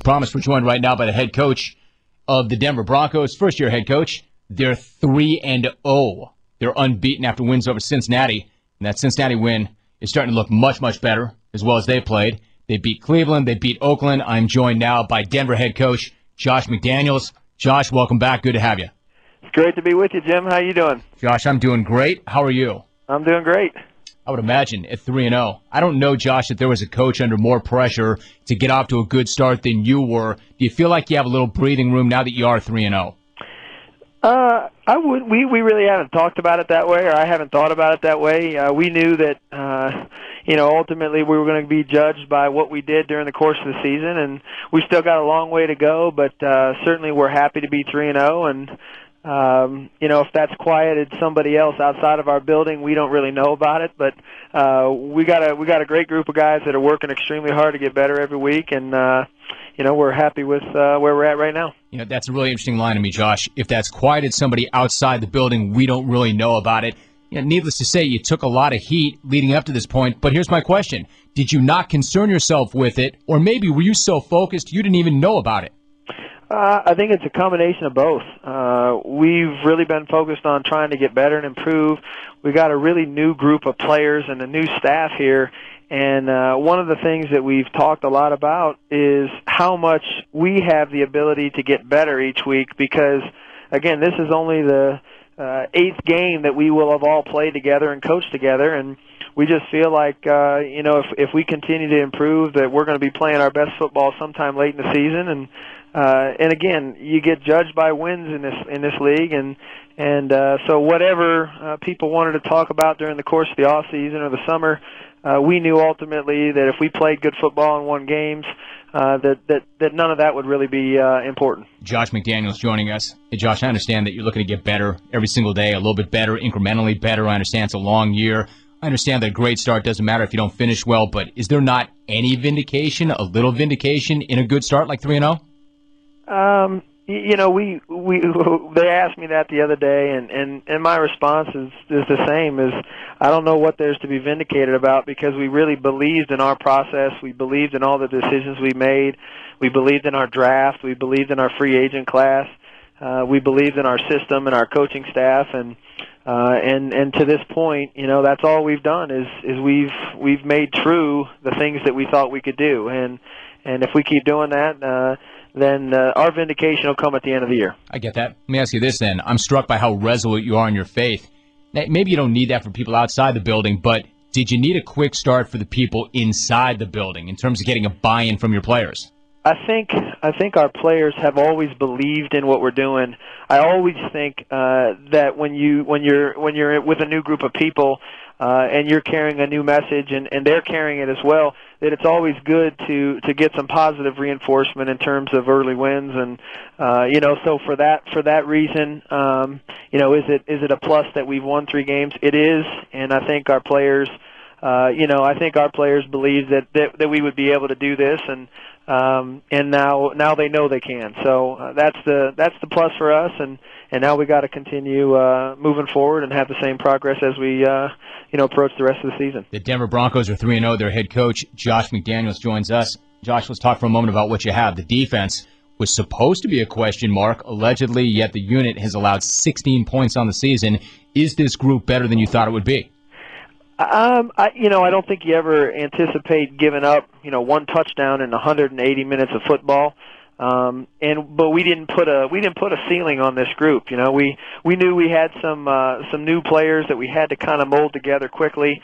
Promise, we're joined right now by the head coach of the Denver Broncos, first-year head coach. They're 3-0. They're unbeaten after wins over Cincinnati, and that Cincinnati win is starting to look much, much better as well as they played. They beat Cleveland. They beat Oakland. I'm joined now by Denver head coach Josh McDaniels. Josh, welcome back. Good to have you. It's great to be with you, Jim. How you doing? Josh, I'm doing great. How are you? I'm doing great. I would imagine at 3-0. I don't know, Josh, if there was a coach under more pressure to get off to a good start than you were. Do you feel like you have a little breathing room now that you are 3-0? I would. We really haven't talked about it that way, or I haven't thought about it that way. We knew that, ultimately we were going to be judged by what we did during the course of the season, and we still got a long way to go. But certainly we're happy to be 3-0, and if that's quieted somebody else outside of our building, we don't really know about it. But we got a great group of guys that are working extremely hard to get better every week, and we're happy with where we're at right now. That's a really interesting line to me, Josh. If that's quieted somebody outside the building, we don't really know about it. Needless to say, you took a lot of heat leading up to this point. But here's my question: did you not concern yourself with it, or maybe were you so focused you didn't even know about it? I think it's a combination of both. We've really been focused on trying to get better and improve. We got a really new group of players and a new staff here, and one of the things that we've talked a lot about is how much we have the ability to get better each week because, again, this is only the eighth game that we will have all played together and coached together, and we just feel like, if we continue to improve, that we're going to be playing our best football sometime late in the season. And again, you get judged by wins in this league, and so whatever people wanted to talk about during the course of the off season or the summer, we knew ultimately that if we played good football and won games, that none of that would really be important. Josh McDaniels joining us. Hey, Josh, I understand that you're looking to get better every single day, a little bit better, incrementally better. I understand it's a long year. I understand that a great start doesn't matter if you don't finish well, but is there not any vindication, a little vindication in a good start like 3-0? They asked me that the other day, and my response is the same. Is I don't know what there's to be vindicated about because we really believed in our process. We believed in all the decisions we made. We believed in our draft. We believed in our free agent class. We believed in our system and our coaching staff, and to this point, that's all we've done is we've made true the things that we thought we could do, and if we keep doing that, then our vindication will come at the end of the year. I get that. Let me ask you this then. I'm struck by how resolute you are in your faith. Now, maybe you don't need that for people outside the building, but did you need a quick start for the people inside the building in terms of getting a buy-in from your players? I think our players have always believed in what we're doing. I always think that when you're with a new group of people and you're carrying a new message and they're carrying it as well, that it's always good to get some positive reinforcement in terms of early wins, and so for that reason, is it a plus that we've won 3 games? It is, and I think our players, believe that we would be able to do this, and now they know they can. So that's the plus for us, and now we got to continue moving forward and have the same progress as we approach the rest of the season. The Denver Broncos are 3-0. Their head coach Josh McDaniels joins us. Josh, let's talk for a moment about what you have. The defense was supposed to be a question mark, allegedly, yet the unit has allowed 16 points on the season. Is this group better than you thought it would be? I don't think you ever anticipate giving up, one touchdown in 180 minutes of football. But we didn't put a ceiling on this group. We knew we had some new players that we had to kind of mold together quickly.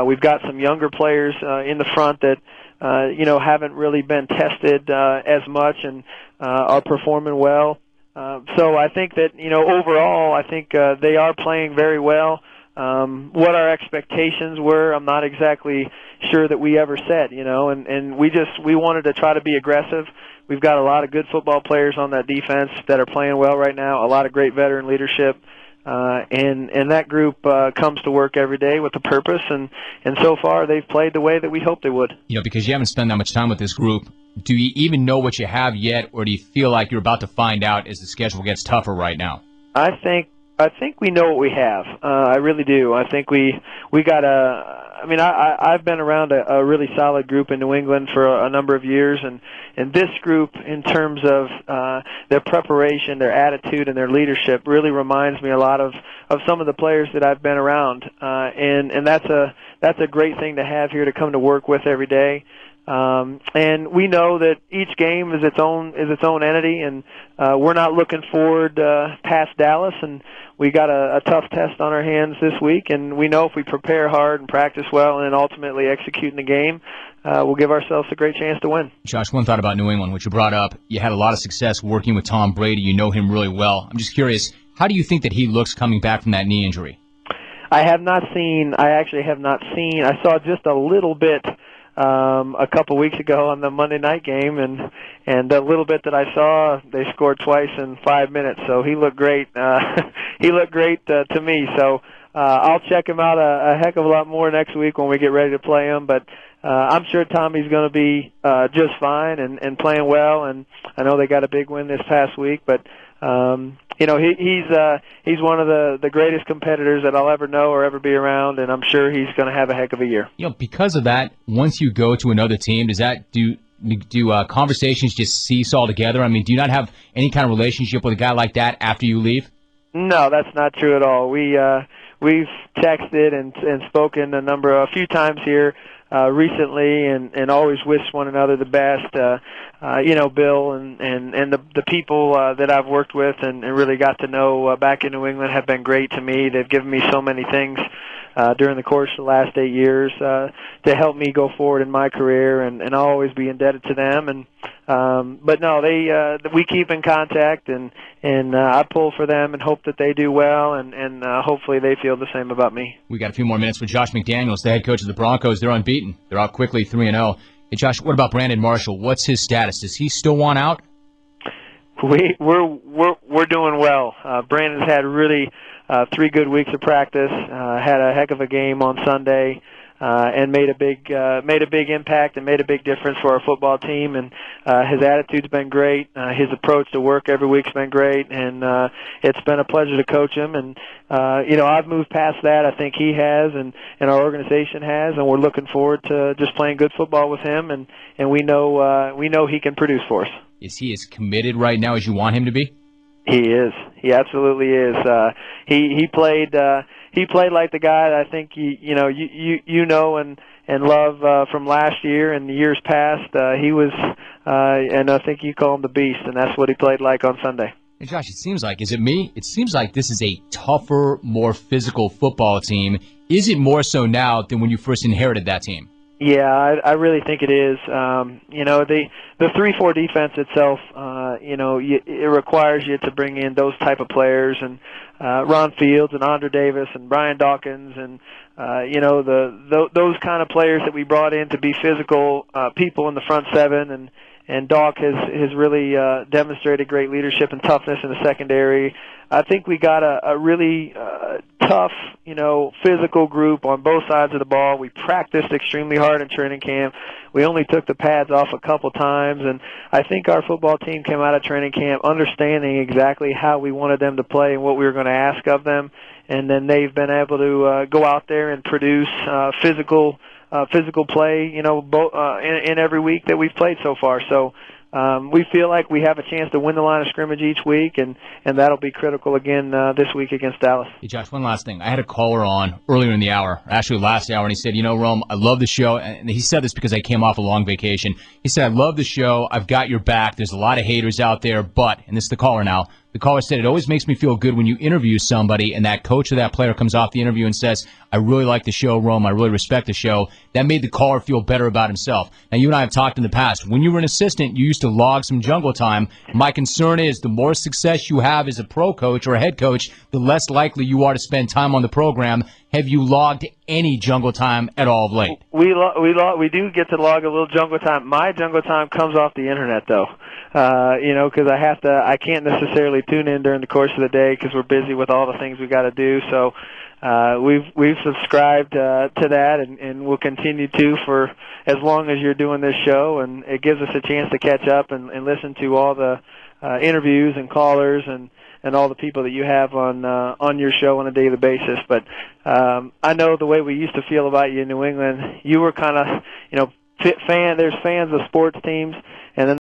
We've got some younger players in the front that haven't really been tested as much and are performing well. So I think that overall, I think they are playing very well. What our expectations were, I'm not exactly sure that we ever set, and we wanted to try to be aggressive. We've got a lot of good football players on that defense that are playing well right now, a lot of great veteran leadership, and that group comes to work every day with a purpose, and so far they've played the way that we hoped they would. Because you haven't spent that much time with this group, do you even know what you have yet, or do you feel like you're about to find out as the schedule gets tougher right now? I think I think we know what we have. I really do. I think we got a. I mean, I've been around a really solid group in New England for a number of years, and this group, in terms of their preparation, their attitude, and their leadership, really reminds me a lot of some of the players that I've been around, and that's a great thing to have here to come to work with every day. And we know that each game is its own entity, and we're not looking forward past Dallas, and we got a tough test on our hands this week, and we know if we prepare hard and practice well and ultimately execute in the game, we'll give ourselves a great chance to win. Josh, one thought about New England, which you brought up. You had a lot of success working with Tom Brady. You know him really well. I'm just curious, how do you think that he looks coming back from that knee injury? I actually have not seen. I saw just a little bit a couple weeks ago on the Monday night game, and the little bit that I saw, they scored twice in 5 minutes. So he looked great. He looked great to me. So I'll check him out a heck of a lot more next week when we get ready to play him. But I'm sure Tommy's going to be just fine and playing well. And I know they got a big win this past week, but he's one of the greatest competitors that I'll ever know or ever be around, and I'm sure he's going to have a heck of a year. Because of that, once you go to another team, does that do conversations just cease altogether? I mean, do you not have any kind of relationship with a guy like that after you leave? No, that's not true at all. We've texted and spoken a few times here recently, and always wish one another the best. Bill and the people that I've worked with and really got to know back in New England have been great to me. They've given me so many things during the course of the last 8 years to help me go forward in my career, and I'll always be indebted to them. But no, we keep in contact, and I pull for them and hope that they do well, and hopefully they feel the same about me. We got a few more minutes with Josh McDaniels, the head coach of the Broncos. They're unbeaten. They're out quickly, 3-0. Hey, Josh, what about Brandon Marshall? What's his status? Does he still want out? We're doing well. Brandon's had really 3 good weeks of practice. Had a heck of a game on Sunday. And made a big impact and made a big difference for our football team. And his attitude's been great. His approach to work every week's been great, and it's been a pleasure to coach him. And I've moved past that. I think he has, and our organization has, and we're looking forward to just playing good football with him. And we know he can produce for us. Is he as committed right now as you want him to be? He is. He absolutely is. He played. He played like the guy that I think you know and love from last year and the years past. He was, and I think you call him the Beast, and that's what he played like on Sunday. Hey Josh, it seems like, is it me? It seems like this is a tougher, more physical football team. Is it more so now than when you first inherited that team? Yeah, I really think it is. The 3-4 defense itself, it requires you to bring in those type of players, and Ron Fields and Andre Davis and Brian Dawkins, and those kind of players that we brought in to be physical people in the front seven, and Doc has really demonstrated great leadership and toughness in the secondary. I think we got a really tough, physical group on both sides of the ball. We practiced extremely hard in training camp. We only took the pads off a couple times, and I think our football team came out of training camp understanding exactly how we wanted them to play and what we were going to ask of them. And then they've been able to go out there and produce physical play, in every week that we've played so far. So we feel like we have a chance to win the line of scrimmage each week, and that'll be critical again this week against Dallas. Hey, Josh, one last thing. I had a caller on earlier in the hour, actually last hour, and he said, Rome, I love the show. And he said this because I came off a long vacation. He said, I love the show. I've got your back. There's a lot of haters out there, but, and this is the caller now, the caller said, it always makes me feel good when you interview somebody and that coach or that player comes off the interview and says, I really like the show, Rome. I really respect the show. That made the caller feel better about himself. Now, you and I have talked in the past. When you were an assistant, you used to log some jungle time. My concern is the more success you have as a pro coach or a head coach, the less likely you are to spend time on the program. Have you logged any jungle time at all of late? We do get to log a little jungle time. My jungle time comes off the internet, though. Because I can't necessarily tune in during the course of the day because we're busy with all the things we got to do. So we've subscribed to that, and we'll continue to for as long as you're doing this show, and it gives us a chance to catch up and listen to all the interviews and callers, and and all the people that you have on your show on a daily basis. But I know the way we used to feel about you in New England. You were kind of, there's fans of sports teams, and then